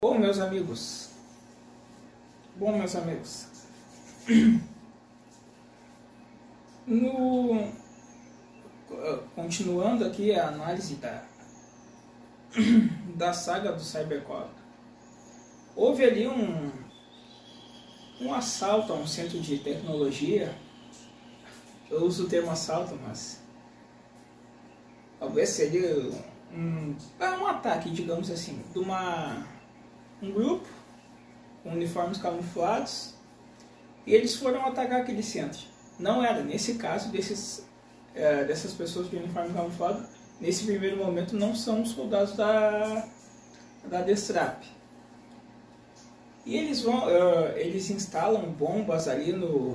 Bom, meus amigos, continuando aqui a análise da saga do Cybercop, houve ali um assalto a um centro de tecnologia. Eu uso o termo assalto, mas talvez seria um ataque, digamos assim, de um grupo com uniformes camuflados, e eles foram atacar aquele centro. Não era, nesse caso, dessas pessoas de uniforme camuflado, nesse primeiro momento não são os soldados da Destrap. E eles instalam bombas ali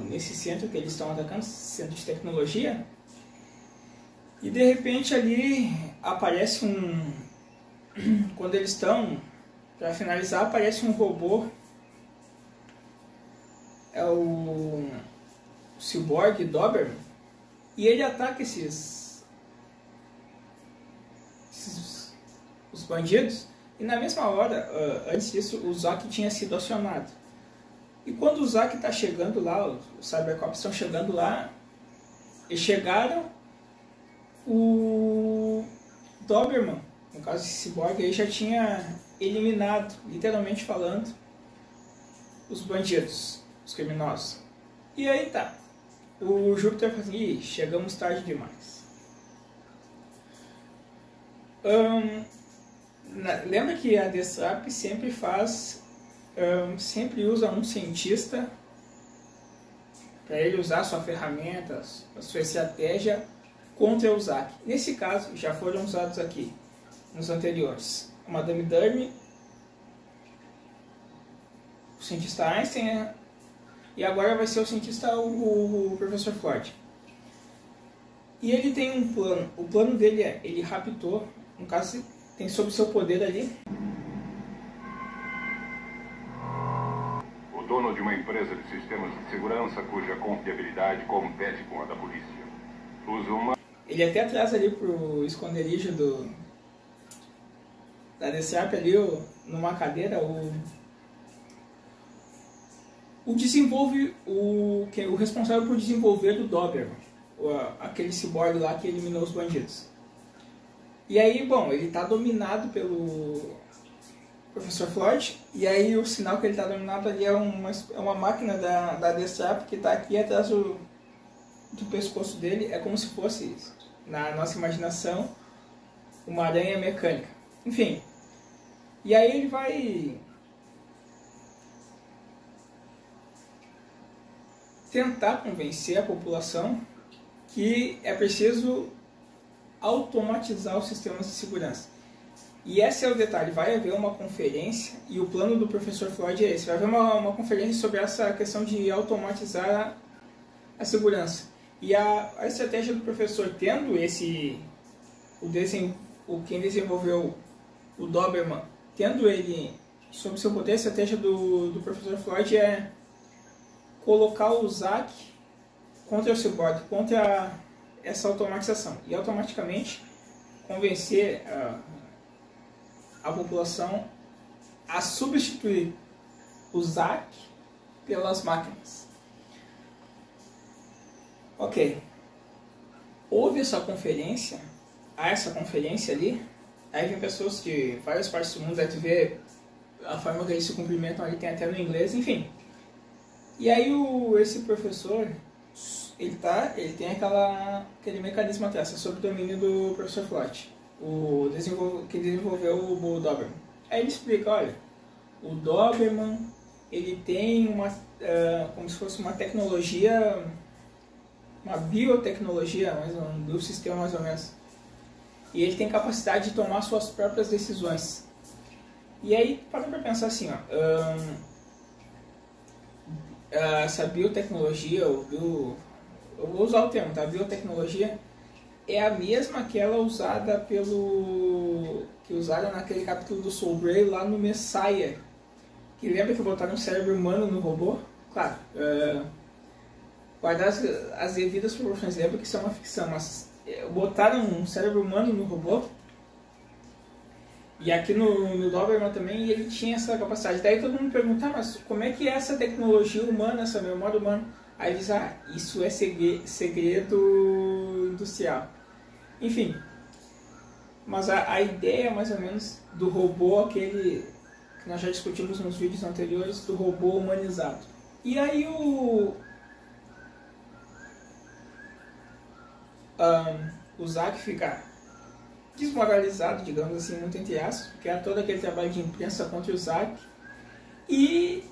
nesse centro que eles estão atacando, centro de tecnologia, e de repente ali aparece quando eles estão para finalizar, aparece um robô, é o Cyborg Doberman, e ele ataca os bandidos. E na mesma hora, antes disso, o Zack tinha sido acionado. E quando o Zack está chegando lá, os Cybercops estão chegando lá, eles chegaram, o Doberman, no caso esse Cyborg, aí já tinha eliminado, literalmente falando, os bandidos, os criminosos. E aí tá, o Júpiter fala assim: ih, chegamos tarde demais. Lembra que a Destrap sempre sempre usa um cientista para ele usar sua ferramenta, a sua estratégia contra o Zack. Nesse caso, já foram usados aqui nos anteriores a Madame Dermy, o cientista Einstein, e agora vai ser o cientista o Professor Floyd. E ele tem um plano. O plano dele ele raptou, no caso tem sob seu poder ali o dono de uma empresa de sistemas de segurança cuja confiabilidade compete com a da polícia. Ele até traz ali pro esconderijo da Destrap ali, numa cadeira, o responsável por desenvolver o Doberman, aquele ciborgue lá que eliminou os bandidos. E aí, bom, ele está dominado pelo Professor Floyd, e aí o sinal que ele está dominado ali é uma máquina da Destrap que está aqui atrás do pescoço dele. É como se fosse, na nossa imaginação, uma aranha mecânica. Enfim, e aí ele vai tentar convencer a população que é preciso automatizar os sistemas de segurança. E esse é o detalhe: vai haver uma conferência, e o plano do Professor Floyd é esse: vai haver uma conferência sobre essa questão de automatizar a segurança. E a estratégia do professor, tendo quem desenvolveu o Doberman, tendo ele sob seu poder, a estratégia do Professor Floyd é colocar o Zack contra o Cyborg, contra essa automatização, e automaticamente convencer a população a substituir o Zack pelas máquinas. Ok, houve essa conferência ali, aí vem pessoas de várias partes do mundo, aí tu vê a forma que eles se cumprimentam ali, tem até no inglês, enfim. E aí esse professor, ele tem aquele mecanismo atrás, sob o domínio do Professor Floyd, que desenvolveu o Doberman. Aí ele explica: olha, o Doberman, ele tem como se fosse uma tecnologia, uma biotecnologia, do sistema mais ou menos, e ele tem capacidade de tomar suas próprias decisões. E aí, para pensar assim, essa biotecnologia, eu vou usar o termo, tá? Biotecnologia é a mesma aquela usada que usaram naquele capítulo do Soul Grey lá no Messiah, que lembra que botaram um cérebro humano no robô? Claro, guardar as devidas proporções, lembra que isso é uma ficção, mas botaram um cérebro humano no robô, E aqui no Doberman também ele tinha essa capacidade. Daí todo mundo pergunta, mas como é que é essa tecnologia humana, essa memória humana? Aí eles, isso é segredo industrial. Enfim, mas a ideia mais ou menos do robô, aquele que nós já discutimos nos vídeos anteriores, do robô humanizado. E aí o Zack fica desmoralizado, digamos assim, muito entre aspas, porque há todo aquele trabalho de imprensa contra o Zack e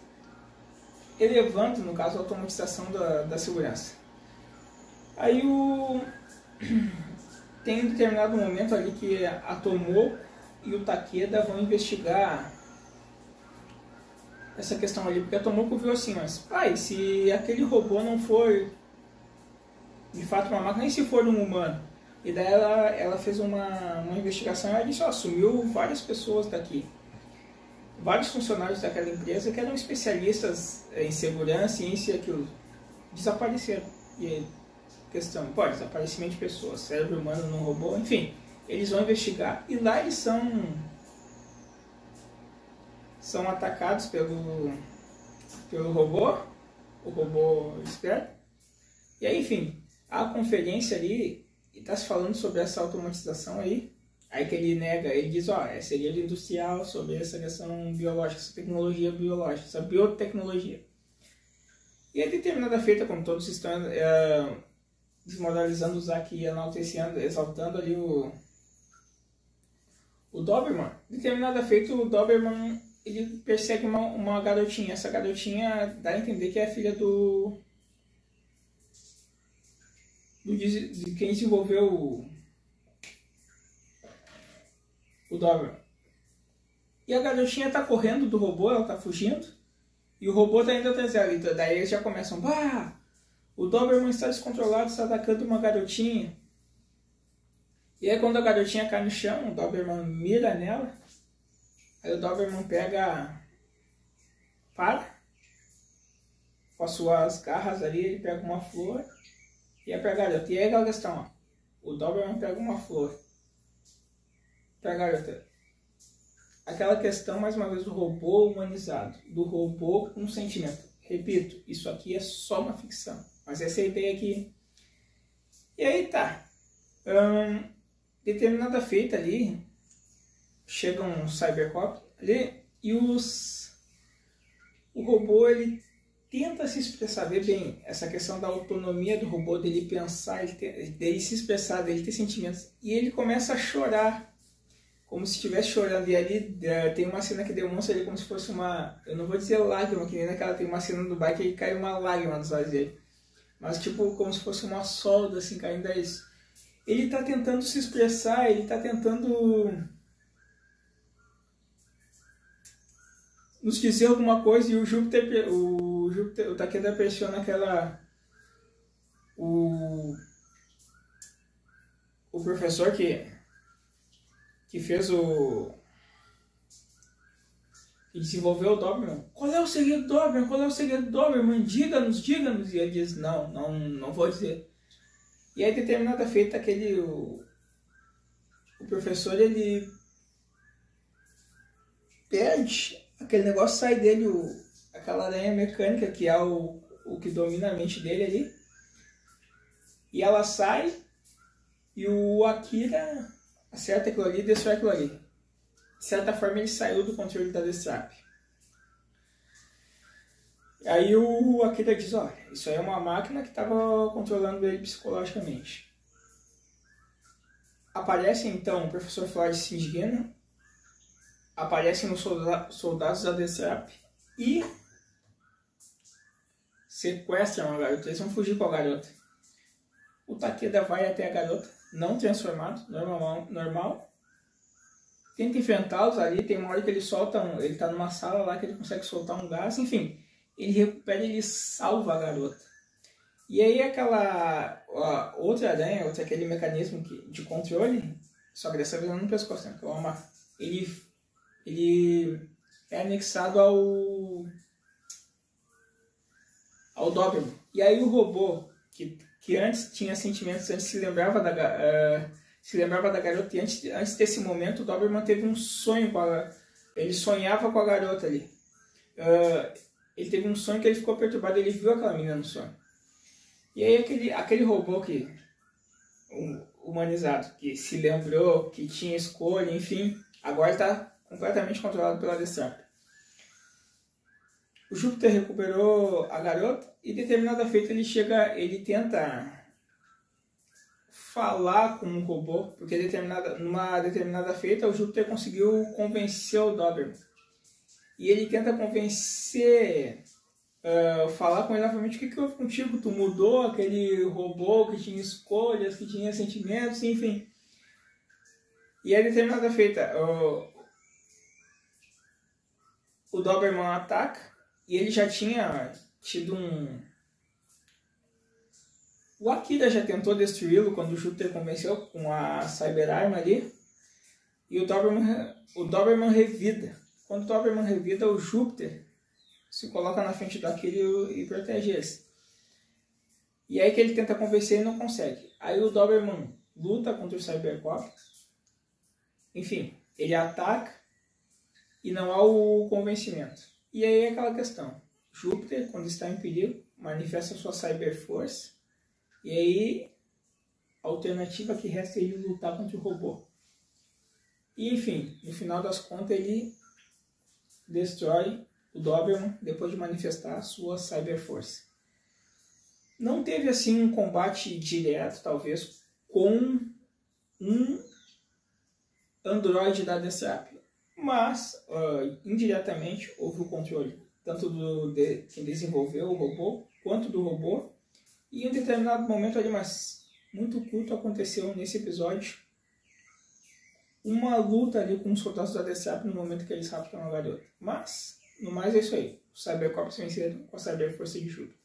elevando, no caso, a automatização da segurança. Aí tem um determinado momento ali que a Tomoko e o Takeda vão investigar essa questão ali, porque a Tomoko viu assim, mas pai, se aquele robô não for de fato uma máquina, nem se for um humano. E daí ela fez uma investigação e ela disse, sumiu várias pessoas daqui. Vários funcionários daquela empresa que eram especialistas em segurança e isso e aquilo. Desapareceram. E questão, desaparecimento de pessoas, cérebro humano num robô, enfim. Eles vão investigar e lá eles são atacados pelo robô, o robô esperto. E aí, enfim, a conferência ali está se falando sobre essa automatização aí que ele nega, ele diz, é segredo industrial sobre essa questão biológica, essa tecnologia biológica, essa biotecnologia. E é determinada feita, como todos estão desmoralizando o Zack e enaltecendo, exaltando ali o Doberman. Determinada feita, o Doberman ele persegue uma garotinha. Essa garotinha dá a entender que é a filha de quem desenvolveu o Doberman. E a garotinha tá correndo do robô, ela tá fugindo, e o robô tá indo atrás dela. Então, daí eles já começam, o Doberman está descontrolado, está atacando uma garotinha. E aí quando a garotinha cai no chão, o Doberman mira nela, aí o Doberman para, com as suas garras ali, ele pega uma flor, e é pra garota. E aí aquela questão, o Doberman pega uma flor pra garota. Aquela questão, mais uma vez, do robô humanizado, do robô com sentimento. Repito, isso aqui é só uma ficção, mas essa é a ideia aqui. E aí tá. Determinada feita ali, chega um cybercop ali, e o robô, ele tenta se expressar, vê bem, essa questão da autonomia do robô, dele pensar, dele se expressar, dele ter sentimentos, e ele começa a chorar, como se estivesse chorando, e ali tem uma cena que demonstra ele como se fosse eu não vou dizer lágrima, que nem naquela, tem uma cena do bike que cai uma lágrima nos olhos dele, mas tipo, como se fosse uma solda, assim, caindo a isso. Ele está tentando se expressar, ele está tentando nos dizer alguma coisa, e o Takeda pressiona o professor que fez que desenvolveu o Doberman. Qual é o segredo do Doberman? Qual é o segredo do Doberman? Diga-nos. E ele diz, não vou dizer. E aí, determinada feita, o professor, ele perde, aquele negócio sai dele, aquela aranha mecânica que é o que domina a mente dele ali. E ela sai, e o Akira acerta aquilo ali e destrói aquilo ali. De certa forma, ele saiu do controle da Destrap. Aí o Akira diz, isso aí é uma máquina que estava controlando ele psicologicamente. Aparece então o professor Floyd Singeno, aparecem os soldados da Destrap e sequestram a garota. Eles vão fugir com a garota. O Takeda vai até a garota, não transformado, normal. Tenta enfrentá-los ali, tem uma hora que ele tá numa sala lá que ele consegue soltar um gás, enfim. Ele recupera e ele salva a garota. E aí aquela outra aranha, aquele mecanismo de controle, só que dessa vez não no pescoço, né? Ele é anexado ao Doberman. E aí o robô, que antes tinha sentimentos, antes se lembrava se lembrava da garota, e antes desse momento o Doberman teve um sonho com ela. Ele sonhava com a garota ali. Ele teve um sonho que ele ficou perturbado, ele viu aquela menina no sonho. E aí aquele robô humanizado, que se lembrou, que tinha escolha, enfim, agora está completamente controlado pela Destrap. O Júpiter recuperou a garota e determinada feita ele tenta falar com um robô, porque numa determinada feita o Júpiter conseguiu convencer o Doberman. E ele tenta falar com ele novamente: o que houve contigo? Tu mudou aquele robô que tinha escolhas, que tinha sentimentos, enfim. E a determinada feita, o Doberman ataca, e ele já tinha tido O Akira já tentou destruí-lo quando o Júpiter convenceu com a Cyberarma ali. E o Doberman revida. Quando o Doberman revida, o Júpiter se coloca na frente do Akira e protege eles. E aí que ele tenta convencer e não consegue. Aí o Doberman luta contra o Cybercop. Enfim, ele ataca e não há o convencimento. E aí é aquela questão. Júpiter, quando está em perigo, manifesta sua Cyberforce. E aí a alternativa que resta é ele lutar contra o robô. E enfim, no final das contas ele destrói o Doberman depois de manifestar a sua Cyberforce. Não teve assim um combate direto, talvez, com um androide da Destrap, mas indiretamente houve o controle tanto de quem desenvolveu o robô quanto do robô. E em um determinado momento ali, mas muito curto, aconteceu nesse episódio uma luta ali com os soldados da Destrap no momento que eles raptam a garota. Mas, no mais, é isso aí. Os Cybercops venceram com a Cyberforce de Júpiter.